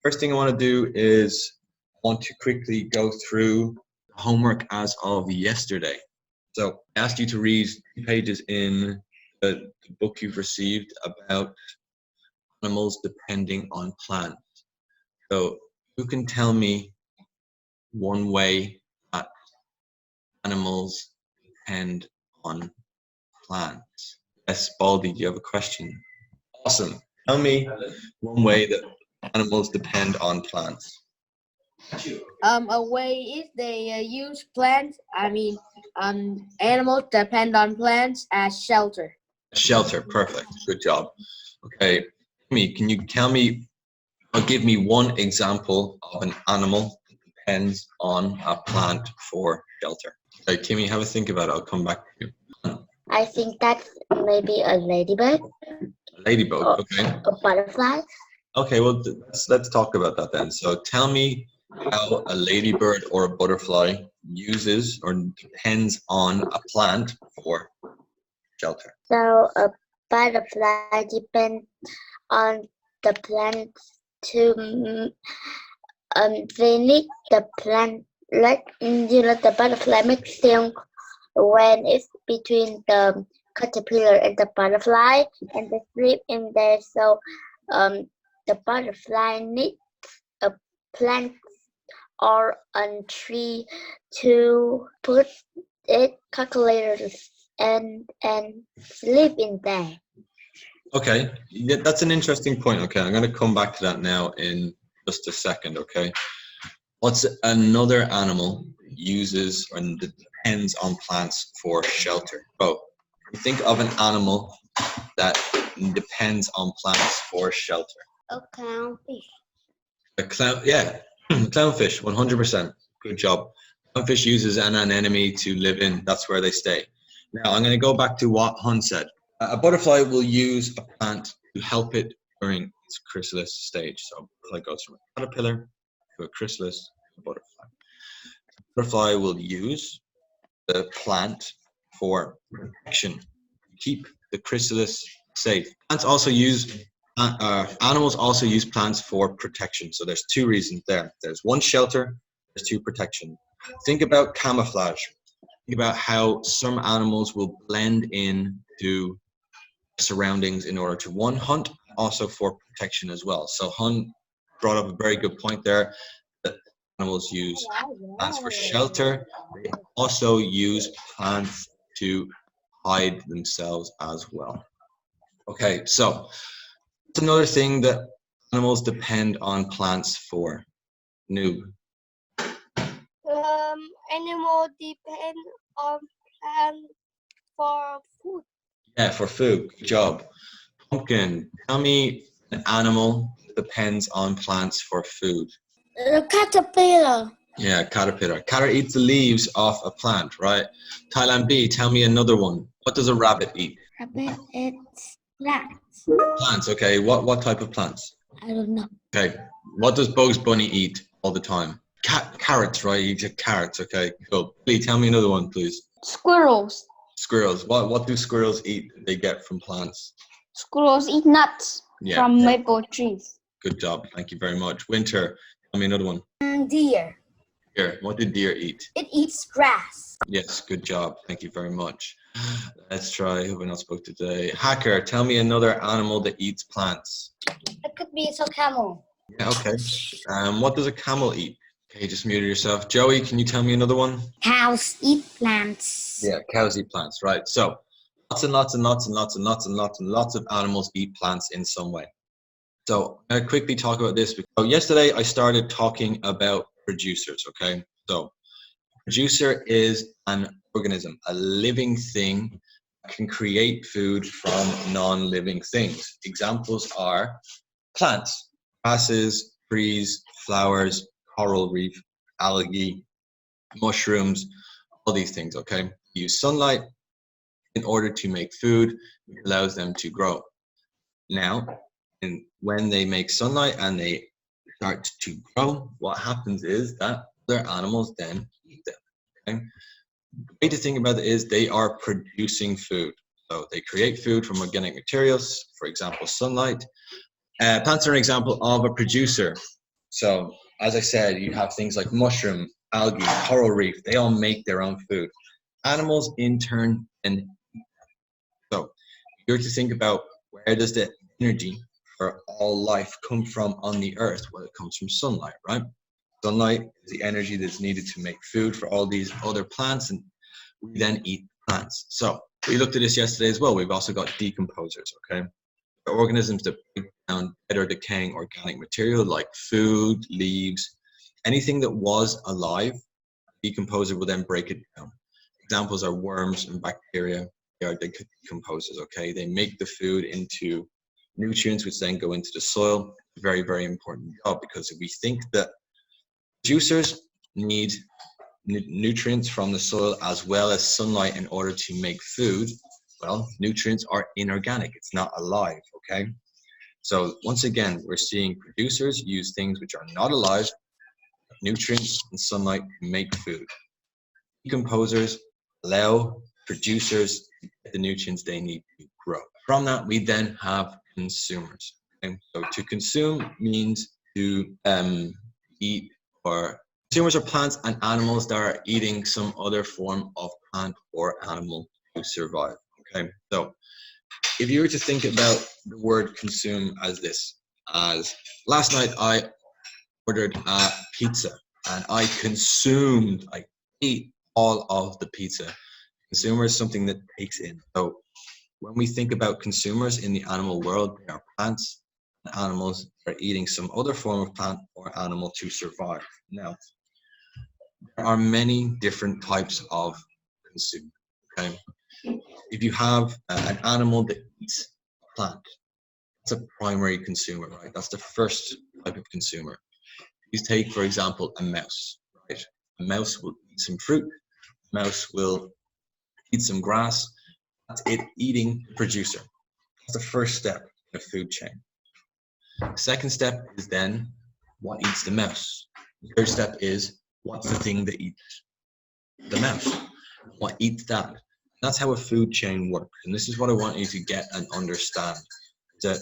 First thing I want to do is I want to quickly go through homework as of yesterday. So I asked you to read 2 pages in the book you've received about animals depending on plants. So who can tell me one way that animals depend on plants? Yes, Baldy, do you have a question? Awesome. Tell me one way that animals depend on plants. A way is they use plants. Animals depend on plants as shelter. Shelter, perfect. Good job. Okay, Timmy, can you tell me or give me one example of an animal that depends on a plant for shelter? Okay, Timmy, have a think about it. I'll come back to you. I think that's maybe a ladybird A ladybug, or okay. a butterfly. Okay, well, let's talk about that then. So tell me how a ladybird or a butterfly uses or depends on a plant for shelter. So a butterfly depends on the plant to they need the plant the butterfly makes silk when it's between the caterpillar and the butterfly and they sleep in there. So the butterfly needs a plant or a tree to put it calculators and sleep in there. Okay, yeah, that's an interesting point. Okay, I'm going to come back to that now in just a second. Okay, what's another animal that uses or depends on plants for shelter? Oh, think of an animal that depends on plants for shelter. A clownfish. A clown, yeah, clownfish, 100%. Good job. Clownfish uses an anemone to live in. That's where they stay. Now I'm going to go back to what Hun said. A butterfly will use a plant to help it during its chrysalis stage. So a butterfly goes from a caterpillar to a chrysalis to a butterfly. A butterfly will use the plant for protection, keep the chrysalis safe. Plants also use animals also use plants for protection. So there's 2 reasons there. There's 1 shelter, there's 2 protection. Think about camouflage. Think about how some animals will blend in to surroundings in order to 1 hunt, also for protection as well. So Hun brought up a very good point there that animals use plants for shelter. They also use plants to hide themselves as well. Okay, so it's another thing that animals depend on plants for. Noob. Animal depend on plant for food. Yeah, for food. Good job. Pumpkin, tell me an animal that depends on plants for food. The caterpillar. Yeah, caterpillar. Caterpillar eats the leaves off a plant, right? Thailand B, tell me another one. What does a rabbit eat? Rabbit eats plants. Plants, okay. What type of plants? I don't know. Okay. What does Bugs Bunny eat all the time? Carrots, right? He eats carrots, okay. Cool. Please tell me another one, please. Squirrels. Squirrels. What do squirrels eat that they get from plants? Squirrels eat nuts from maple trees. Good job. Thank you very much. Winter, tell me another one. Deer. Deer. What did deer eat? It eats grass. Yes, good job. Thank you very much. Let's try who else spoke today. Hacker, tell me another animal that eats plants. It could be a camel. Yeah, okay. What does a camel eat? Okay, just mute yourself. Joey, can you tell me another one? Cows eat plants. Yeah, cows eat plants, right. So lots and lots and lots and lots and lots and lots and lots of animals eat plants in some way. So I'm going to quickly talk about this. So yesterday I started talking about producers, okay? So producer is an organism, a living thing that can create food from non-living things. Examples are plants, grasses, trees, flowers, coral reef, algae, mushrooms, all these things, okay? Use sunlight in order to make food, which allows them to grow. Now, and when they make sunlight and they start to grow, what happens is that other animals then eat them. Okay? The way to think about it is they are producing food. So they create food from organic materials, for example, sunlight. Plants are an example of a producer. So as I said, you have things like mushroom, algae, coral reef. They all make their own food. Animals in turn, and so you're to think about where does the energy for all life come from on the earth? Well, it comes from sunlight, right? Sunlight is the energy that's needed to make food for all these other plants, and we then eat plants. So we looked at this yesterday as well. We've also got decomposers, okay? They're organisms that break down dead or decaying organic material like food, leaves, anything that was alive. Decomposer will then break it down. Examples are worms and bacteria. They are decomposers, okay? They make the food into nutrients, which then go into the soil. Very, very important job, because if we think that producers need nutrients from the soil as well as sunlight in order to make food, well, nutrients are inorganic. It's not alive, okay? So once again, we're seeing producers use things which are not alive, nutrients and sunlight to make food. Decomposers allow producers to get the nutrients they need to grow. From that, we then have consumers. Okay? So to consume means to eat, or consumers are plants and animals that are eating some other form of plant or animal to survive. Okay, so if you were to think about the word consume as this, as last night I ordered a pizza and I ate all of the pizza. Consumer is something that takes in. So when we think about consumers in the animal world, they are plants and animals that are eating some other form of plant or animal to survive. Now, there are many different types of consume, okay? If you have an animal that eats a plant, that's a primary consumer, right? That's the first type of consumer. You take, for example, a mouse, right? A mouse will eat some fruit, a mouse will eat some grass. That's it eating the producer. That's the first step in a food chain. The second step is then what eats the mouse. The third step is what's the thing that eats the mouse? What eats that? That's how a food chain works. And this is what I want you to get and understand, that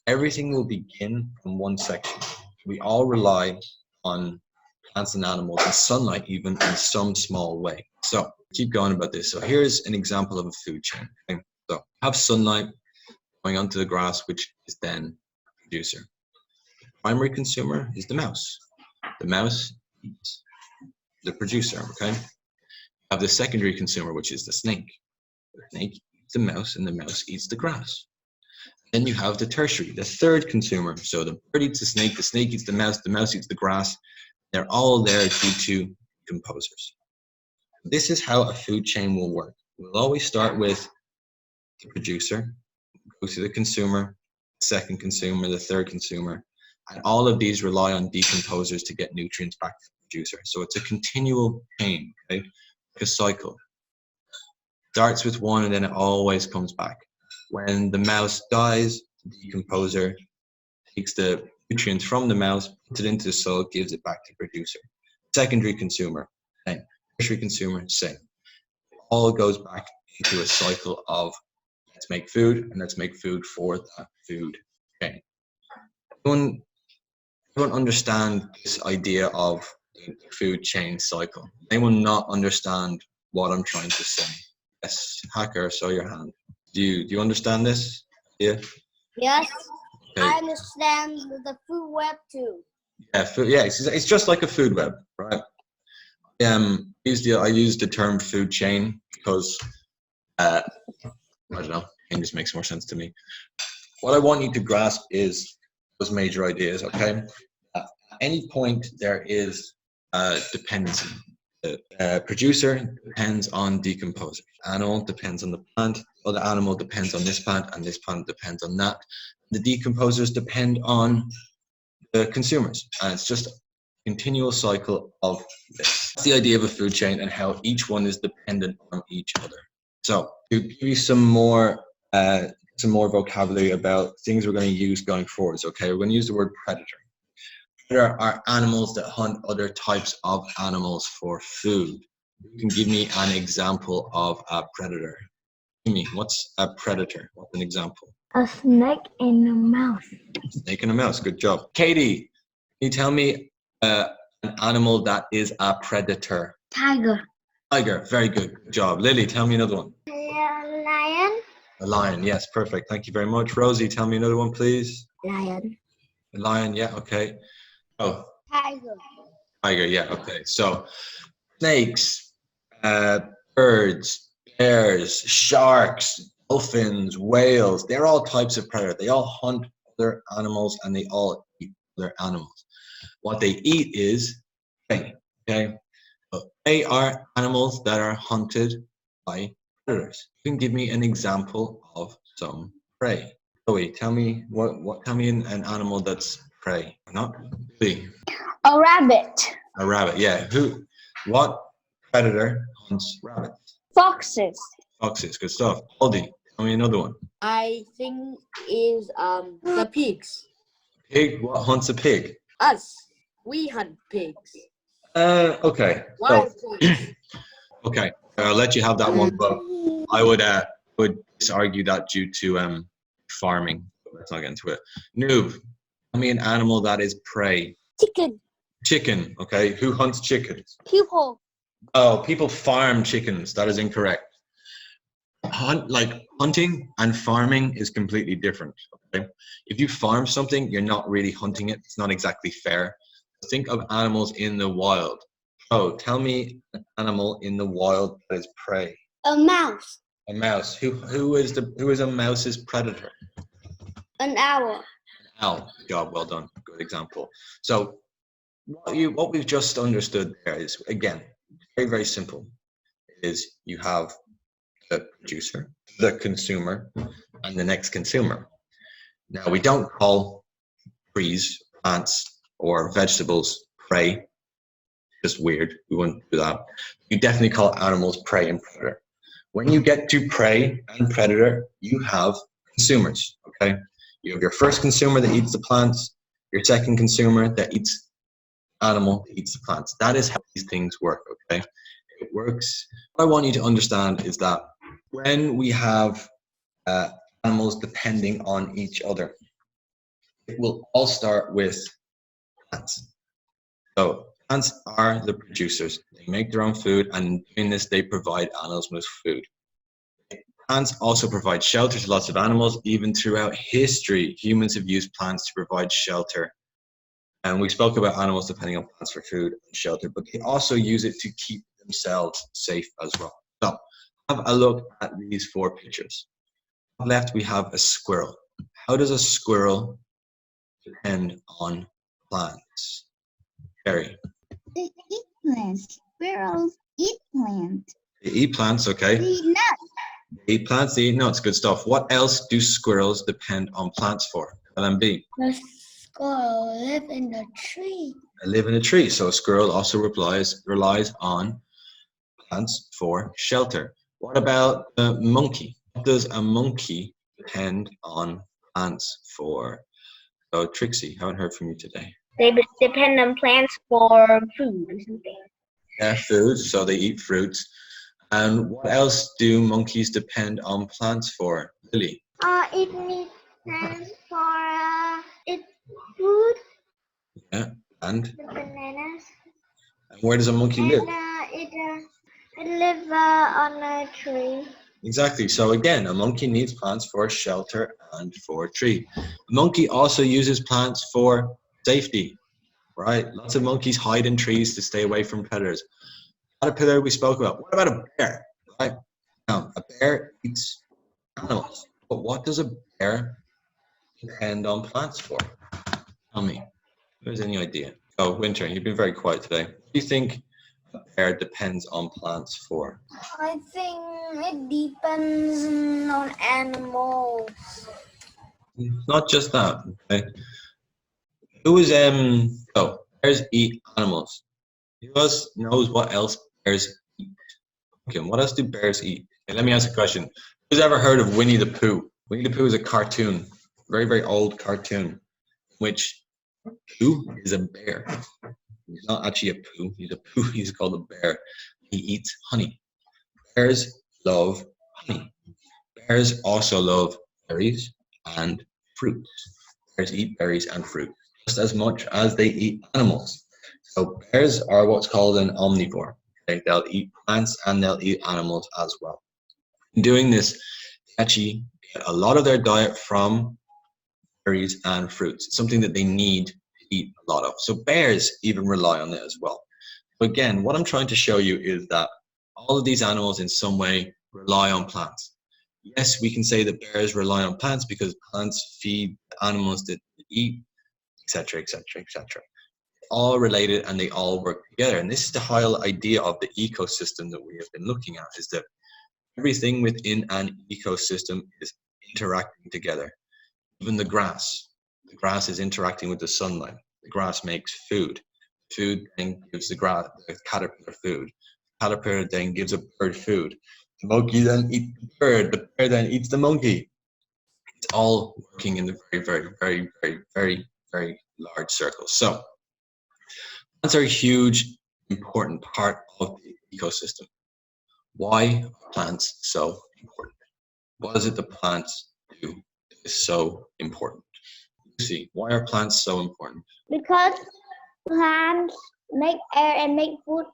everything will begin from one section. We all rely on plants and animals and sunlight even in some small way. So keep going about this. So here's an example of a food chain. Okay? So have sunlight going onto the grass, which is then producer. The primary consumer is the mouse. The mouse eats the producer, okay? Have the secondary consumer, which is the snake. The snake eats the mouse and the mouse eats the grass. Then you have the tertiary, the third consumer. So the bird eats the snake eats the mouse eats the grass. They're all there due to decomposers. This is how a food chain will work. We'll always start with the producer, go to the consumer, second consumer, the third consumer, and all of these rely on decomposers to get nutrients back to the producer. So it's a continual chain, okay? Like a cycle. Starts with one and then it always comes back. When the mouse dies, the decomposer takes the nutrients from the mouse, puts it into the soil, gives it back to the producer. Secondary consumer, same. Tertiary consumer, same. It all goes back into a cycle of let's make food and let's make food for that food chain. Everyone understand this idea of the food chain cycle? Anyone not understand what I'm trying to say? Yes, hacker, show your hand. Do you understand this? Yeah. Yes, Okay. I understand the food web too. Yeah, it's just like a food web, right? I use the term food chain because I don't know, it just makes more sense to me. What I want you to grasp is those major ideas, okay? At any point there is dependency. The producer depends on decomposer. Animal depends on the plant. Other animal depends on this plant, and this plant depends on that. The decomposers depend on the consumers, and it's just a continual cycle of this. That's the idea of a food chain and how each one is dependent on each other. So to give you some more vocabulary about things we're going to use going forwards, okay? We're going to use the word predator. Predator are animals that hunt other types of animals for food. You can give me an example of a predator. Amy, what's a predator? What's an example? A snake and a mouse. Snake and a mouse, good job. Katie, you tell me an animal that is a predator? Tiger. Tiger. Very good. Good job. Lily, tell me another one. Lion. A lion. Yes, perfect. Thank you very much. Rosie, tell me another one, please. Lion. A lion. Yeah. Okay. Oh, Tiger. tiger. Yeah. Okay. So snakes, birds, bears, sharks, dolphins, whales. They're all types of predator. They all hunt other animals and they all eat other animals. What they eat is prey. Okay. But they are animals that are hunted by predators. You can give me an example of some prey. Chloe, tell me tell me an animal that's prey. Not really. A rabbit. A rabbit. Yeah. What predator hunts rabbits? Foxes. Foxes. Good stuff. Aldi, tell me another one. I think is the pigs. Pig. What hunts a pig? Us. We hunt pigs. Okay. Wild So, pigs. okay. I'll let you have that one, but I would argue that due to farming. Let's not get into it. Noob, tell me an animal that is prey. Chicken. Chicken. Okay. Who hunts chickens? People. Oh, people farm chickens. That is incorrect. Hunting and farming is completely different. Okay. If you farm something, you're not really hunting it. It's not exactly fair. Think of animals in the wild. Oh, tell me an animal in the wild that is prey. A mouse. A mouse. Who is a mouse's predator? An owl. Owl. Good job. Well done. Good example. So what we've just understood there is, again, very, very simple. Is you have the producer, the consumer, and the next consumer. Now, we don't call trees, plants, or vegetables prey. Just weird. We wouldn't do that. You definitely call animals prey and predator. When you get to prey and predator, you have consumers. Okay. You have your first consumer that eats the plants, your second consumer that eats animal that eats the plants. That is how these things work. Okay. It works. What I want you to understand is that when we have animals depending on each other, it will all start with plants. So plants are the producers. They make their own food, and in this, they provide animals with food. Plants also provide shelter to lots of animals. Even throughout history, humans have used plants to provide shelter. And we spoke about animals depending on plants for food and shelter, but they also use it to keep themselves safe as well. So have a look at these four pictures. On the left, we have a squirrel. How does a squirrel depend on plants? Jerry. They eat plants. Squirrels eat plants. They eat plants, okay. They eat nuts. They eat plants, they eat nuts, good stuff. What else do squirrels depend on plants for? LMB. The squirrel live in the tree. They live in a tree, so a squirrel also relies on plants for shelter. What about a monkey? What does a monkey depend on plants for? So Trixie, haven't heard from you today. They depend on plants for food or something. Yeah, food, so they eat fruits. And what else do monkeys depend on plants for? Lily? It needs plants for its food. Yeah, and? The bananas. And where does a monkey live? It lives on a tree. Exactly. So again, a monkey needs plants for shelter and for a tree. A monkey also uses plants for safety, right? Lots of monkeys hide in trees to stay away from predators. Caterpillar we spoke about. What about a bear, right? Now, a bear eats animals, but what does a bear depend on plants for? Tell me. Who has any idea? Oh, Winter, you've been very quiet today. What do you think a bear depends on plants for? I think it depends on animals. Not just that, okay? Bears eat animals. Who else knows what else bears eat? Okay, what else do bears eat? Okay, let me ask a question. Who's ever heard of Winnie the Pooh? Winnie the Pooh is a cartoon, very, very old cartoon, which Pooh is a bear. He's not actually a poo, he's a poo, he's called a bear. He eats honey. Bears love honey. Bears also love berries and fruits. Bears eat berries and fruit. just as much as they eat animals. So bears are what's called an omnivore. Okay? They'll eat plants and they'll eat animals as well. In doing this, they actually get a lot of their diet from berries and fruits. It's something that they need to eat a lot of. So bears even rely on it as well. But again, what I'm trying to show you is that all of these animals in some way rely on plants. Yes, we can say that bears rely on plants because plants feed the animals that they eat, etc., etc., etc. All related and they all work together. And this is the whole idea of the ecosystem that we have been looking at, is that everything within an ecosystem is interacting together. Even the grass is interacting with the sunlight. The grass makes food. Food then gives the caterpillar food. The caterpillar then gives a bird food. The monkey then eats the bird. The bird then eats the monkey. It's all working in the very, very, very, very, very, very large circle. So plants are a huge, important part of the ecosystem. Why are plants so important? What is it the plants do that is so important? Lucy, why are plants so important? Because plants make air and make food,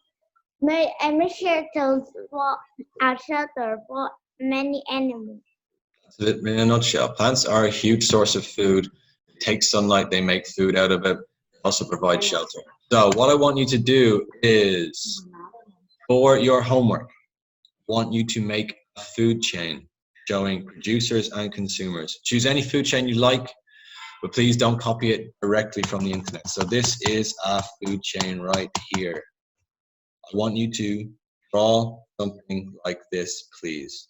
make shelters for many animals. That's it in a nutshell. Plants are a huge source of food. They take sunlight, they make food out of it, they also provide shelter. So what I want you to do is, for your homework, I want you to make a food chain showing producers and consumers. Choose any food chain you like, but please don't copy it directly from the internet. So this is a food chain right here. I want you to draw something like this, please.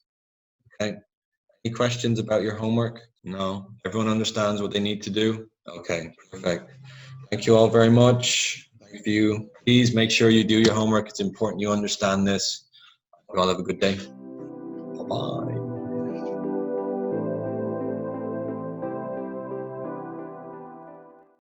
Okay? Any questions about your homework? No? Everyone understands what they need to do? Okay, perfect. Thank you all very much. Thank you. Please make sure you do your homework. It's important you understand this. You all have a good day. Bye-bye.